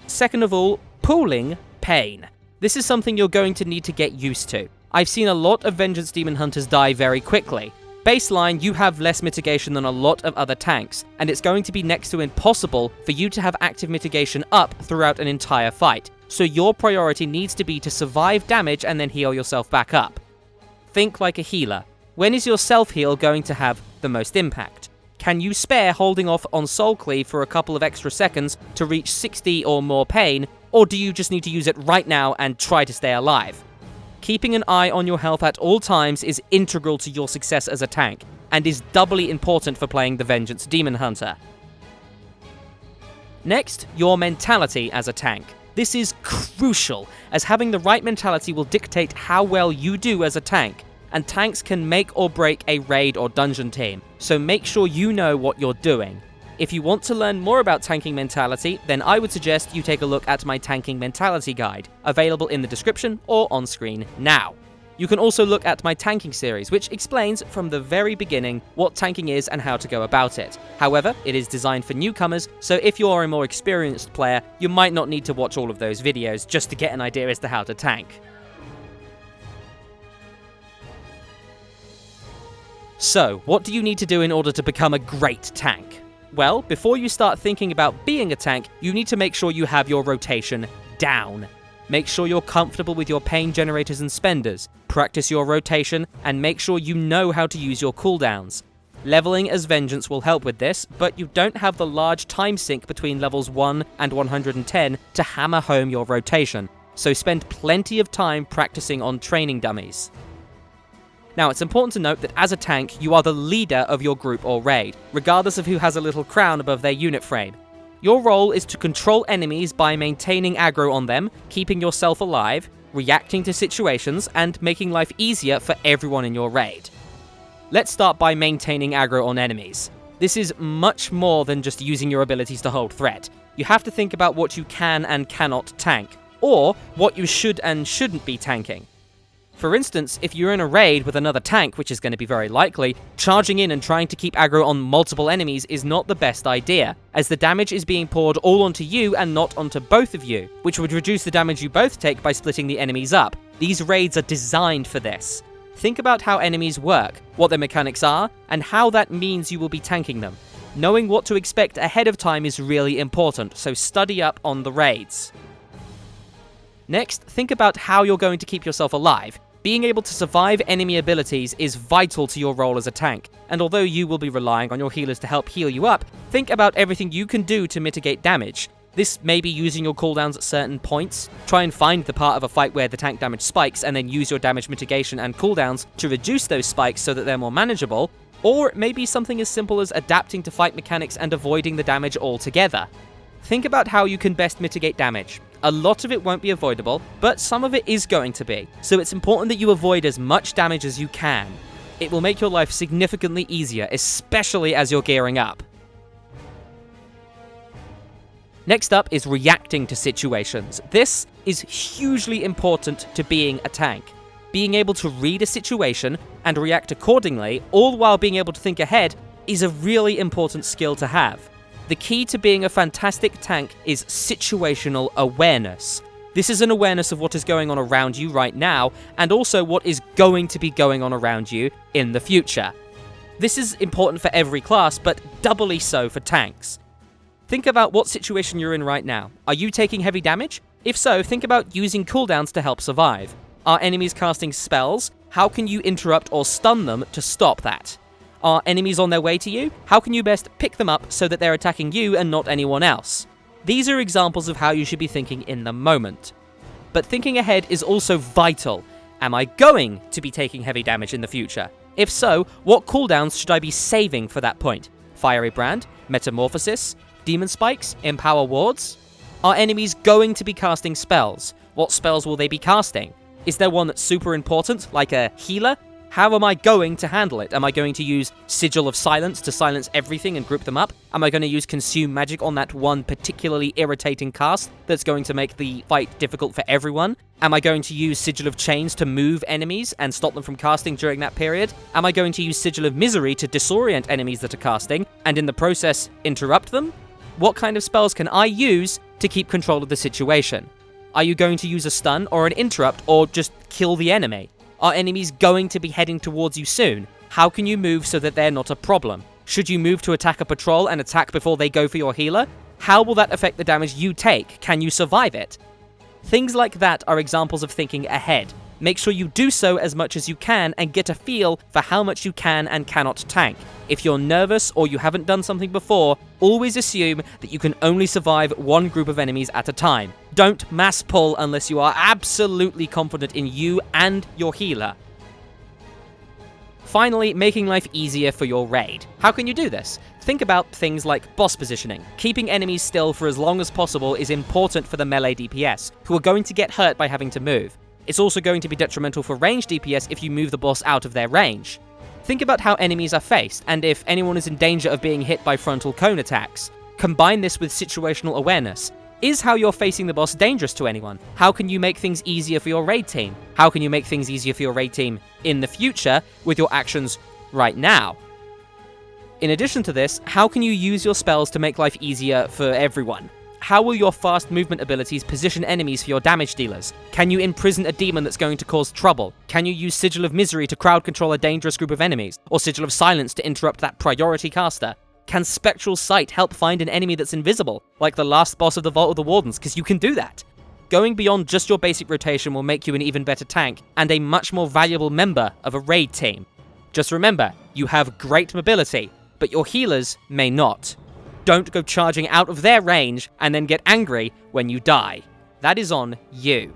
Second of all, pooling pain. This is something you're going to need to get used to. I've seen a lot of Vengeance Demon Hunters die very quickly. Baseline, you have less mitigation than a lot of other tanks, and it's going to be next to impossible for you to have active mitigation up throughout an entire fight, so your priority needs to be to survive damage and then heal yourself back up. Think like a healer. When is your self-heal going to have the most impact? Can you spare holding off on Soul Cleave for a couple of extra seconds to reach 60 or more pain, or do you just need to use it right now and try to stay alive? Keeping an eye on your health at all times is integral to your success as a tank, and is doubly important for playing the Vengeance Demon Hunter. Next, your mentality as a tank. This is crucial, as having the right mentality will dictate how well you do as a tank, and tanks can make or break a raid or dungeon team, so make sure you know what you're doing. If you want to learn more about tanking mentality, then I would suggest you take a look at my Tanking Mentality Guide, available in the description or on screen now. You can also look at my tanking series, which explains from the very beginning what tanking is and how to go about it. However, it is designed for newcomers, so if you are a more experienced player, you might not need to watch all of those videos just to get an idea as to how to tank. So, what do you need to do in order to become a great tank? Well, before you start thinking about being a tank, you need to make sure you have your rotation down. Make sure you're comfortable with your pain generators and spenders, practice your rotation, and make sure you know how to use your cooldowns. Leveling as Vengeance will help with this, but you don't have the large time sink between levels 1 and 110 to hammer home your rotation, so spend plenty of time practicing on training dummies. Now, it's important to note that as a tank, you are the leader of your group or raid, regardless of who has a little crown above their unit frame. Your role is to control enemies by maintaining aggro on them, keeping yourself alive, reacting to situations, and making life easier for everyone in your raid. Let's start by maintaining aggro on enemies. This is much more than just using your abilities to hold threat. You have to think about what you can and cannot tank, or what you should and shouldn't be tanking. For instance, if you're in a raid with another tank, which is going to be very likely, charging in and trying to keep aggro on multiple enemies is not the best idea, as the damage is being poured all onto you and not onto both of you, which would reduce the damage you both take by splitting the enemies up. These raids are designed for this. Think about how enemies work, what their mechanics are, and how that means you will be tanking them. Knowing what to expect ahead of time is really important, so study up on the raids. Next, think about how you're going to keep yourself alive. Being able to survive enemy abilities is vital to your role as a tank, and although you will be relying on your healers to help heal you up, think about everything you can do to mitigate damage. This may be using your cooldowns at certain points. Try and find the part of a fight where the tank damage spikes and then use your damage mitigation and cooldowns to reduce those spikes so that they're more manageable. Or maybe something as simple as adapting to fight mechanics and avoiding the damage altogether. Think about how you can best mitigate damage. A lot of it won't be avoidable, but some of it is going to be, so it's important that you avoid as much damage as you can. It will make your life significantly easier, especially as you're gearing up. Next up is reacting to situations. This is hugely important to being a tank. Being able to read a situation and react accordingly, all while being able to think ahead, is a really important skill to have. The key to being a fantastic tank is situational awareness. This is an awareness of what is going on around you right now, and also what is going to be going on around you in the future. This is important for every class, but doubly so for tanks. Think about what situation you're in right now. Are you taking heavy damage? If so, think about using cooldowns to help survive. Are enemies casting spells? How can you interrupt or stun them to stop that? Are enemies on their way to you? How can you best pick them up so that they're attacking you and not anyone else? These are examples of how you should be thinking in the moment. But thinking ahead is also vital. Am I going to be taking heavy damage in the future? If so, what cooldowns should I be saving for that point? Fiery Brand? Metamorphosis? Demon Spikes? Empower Wards? Are enemies going to be casting spells? What spells will they be casting? Is there one that's super important, like a healer? How am I going to handle it? Am I going to use Sigil of Silence to silence everything and group them up? Am I going to use Consume Magic on that one particularly irritating cast that's going to make the fight difficult for everyone? Am I going to use Sigil of Chains to move enemies and stop them from casting during that period? Am I going to use Sigil of Misery to disorient enemies that are casting, and in the process, interrupt them? What kind of spells can I use to keep control of the situation? Are you going to use a stun or an interrupt or just kill the enemy? Are enemies going to be heading towards you soon? How can you move so that they're not a problem? Should you move to attack a patrol and attack before they go for your healer? How will that affect the damage you take? Can you survive it? Things like that are examples of thinking ahead. Make sure you do so as much as you can and get a feel for how much you can and cannot tank. If you're nervous or you haven't done something before, always assume that you can only survive one group of enemies at a time. Don't mass pull unless you are absolutely confident in you and your healer. Finally, making life easier for your raid. How can you do this? Think about things like boss positioning. Keeping enemies still for as long as possible is important for the melee DPS, who are going to get hurt by having to move. It's also going to be detrimental for range DPS if you move the boss out of their range. Think about how enemies are faced, and if anyone is in danger of being hit by frontal cone attacks. Combine this with situational awareness. Is how you're facing the boss dangerous to anyone? How can you make things easier for your raid team? How can you make things easier for your raid team in the future with your actions right now? In addition to this, how can you use your spells to make life easier for everyone? How will your fast movement abilities position enemies for your damage dealers? Can you imprison a demon that's going to cause trouble? Can you use Sigil of Misery to crowd control a dangerous group of enemies? Or Sigil of Silence to interrupt that priority caster? Can Spectral Sight help find an enemy that's invisible, like the last boss of the Vault of the Wardens, because you can do that? Going beyond just your basic rotation will make you an even better tank, and a much more valuable member of a raid team. Just remember, you have great mobility, but your healers may not. Don't go charging out of their range and then get angry when you die. That is on you.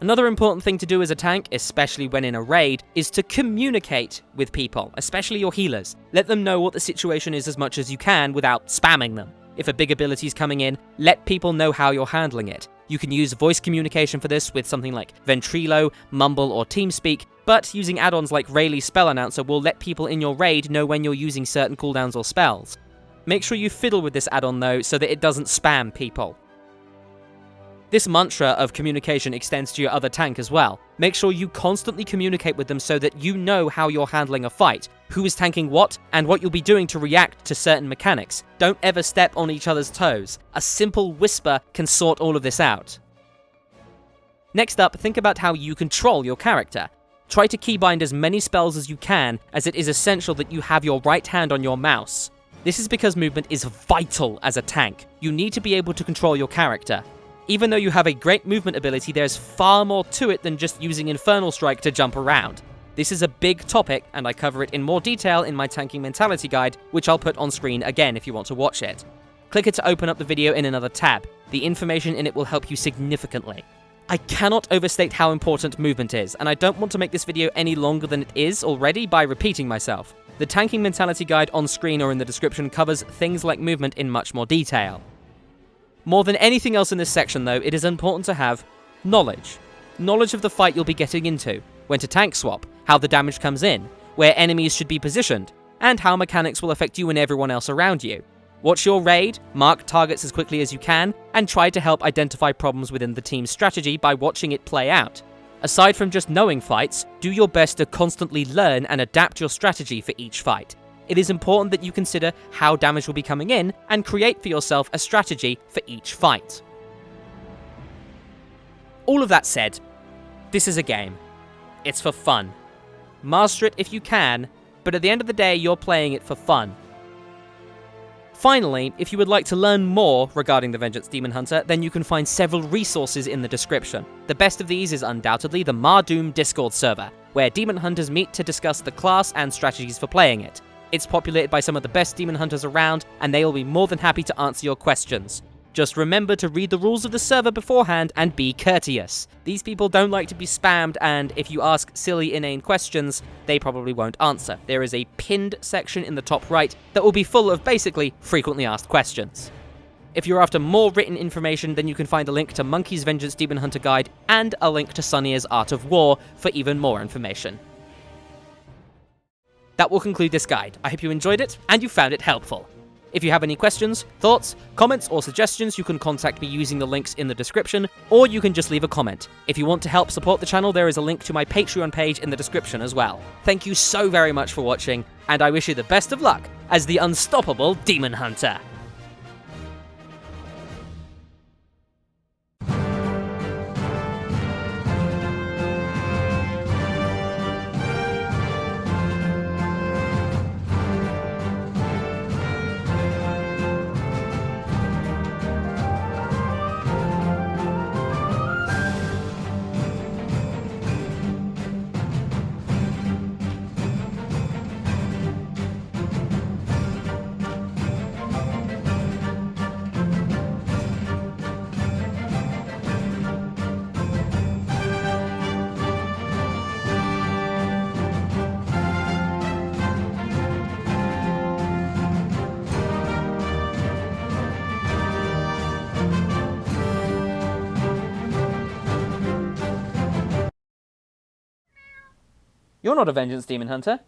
Another important thing to do as a tank, especially when in a raid, is to communicate with people, especially your healers. Let them know what the situation is as much as you can without spamming them. If a big ability is coming in, let people know how you're handling it. You can use voice communication for this with something like Ventrilo, Mumble, or TeamSpeak, but using add-ons like Rayleigh's Spell Announcer will let people in your raid know when you're using certain cooldowns or spells. Make sure you fiddle with this add-on though, so that it doesn't spam people. This mantra of communication extends to your other tank as well. Make sure you constantly communicate with them so that you know how you're handling a fight, who is tanking what, and what you'll be doing to react to certain mechanics. Don't ever step on each other's toes. A simple whisper can sort all of this out. Next up, think about how you control your character. Try to keybind as many spells as you can, as it is essential that you have your right hand on your mouse. This is because movement is vital as a tank. You need to be able to control your character. Even though you have a great movement ability, there's far more to it than just using Infernal Strike to jump around. This is a big topic, and I cover it in more detail in my Tanking Mentality Guide, which I'll put on screen again if you want to watch it. Click it to open up the video in another tab. The information in it will help you significantly. I cannot overstate how important movement is, and I don't want to make this video any longer than it is already by repeating myself. The tanking mentality guide on screen or in the description covers things like movement in much more detail. More than anything else in this section though, it is important to have knowledge. Knowledge of the fight you'll be getting into, when to tank swap, how the damage comes in, where enemies should be positioned, and how mechanics will affect you and everyone else around you. Watch your raid, mark targets as quickly as you can, and try to help identify problems within the team's strategy by watching it play out. Aside from just knowing fights, do your best to constantly learn and adapt your strategy for each fight. It is important that you consider how damage will be coming in and create for yourself a strategy for each fight. All of that said, this is a game. It's for fun. Master it if you can, but at the end of the day, you're playing it for fun. Finally, if you would like to learn more regarding the Vengeance Demon Hunter, then you can find several resources in the description. The best of these is undoubtedly the Mardoom Discord server, where demon hunters meet to discuss the class and strategies for playing it. It's populated by some of the best demon hunters around, and they will be more than happy to answer your questions. Just remember to read the rules of the server beforehand and be courteous. These people don't like to be spammed, and if you ask silly, inane questions, they probably won't answer. There is a pinned section in the top right that will be full of basically frequently asked questions. If you're after more written information, then you can find a link to Monkey's Vengeance Demon Hunter Guide and a link to Sunnier's Art of War for even more information. That will conclude this guide. I hope you enjoyed it and you found it helpful. If you have any questions, thoughts, comments, or suggestions, you can contact me using the links in the description, or you can just leave a comment. If you want to help support the channel, there is a link to my Patreon page in the description as well. Thank you so very much for watching, and I wish you the best of luck as the unstoppable Demon Hunter. You're not a Vengeance Demon Hunter.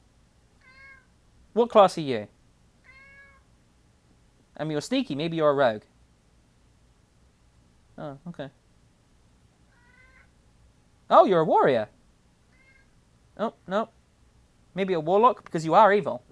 What class are you? I mean, you're sneaky. Maybe you're a rogue. Oh, okay. Oh, you're a warrior. Oh, no. Maybe a warlock, because you are evil.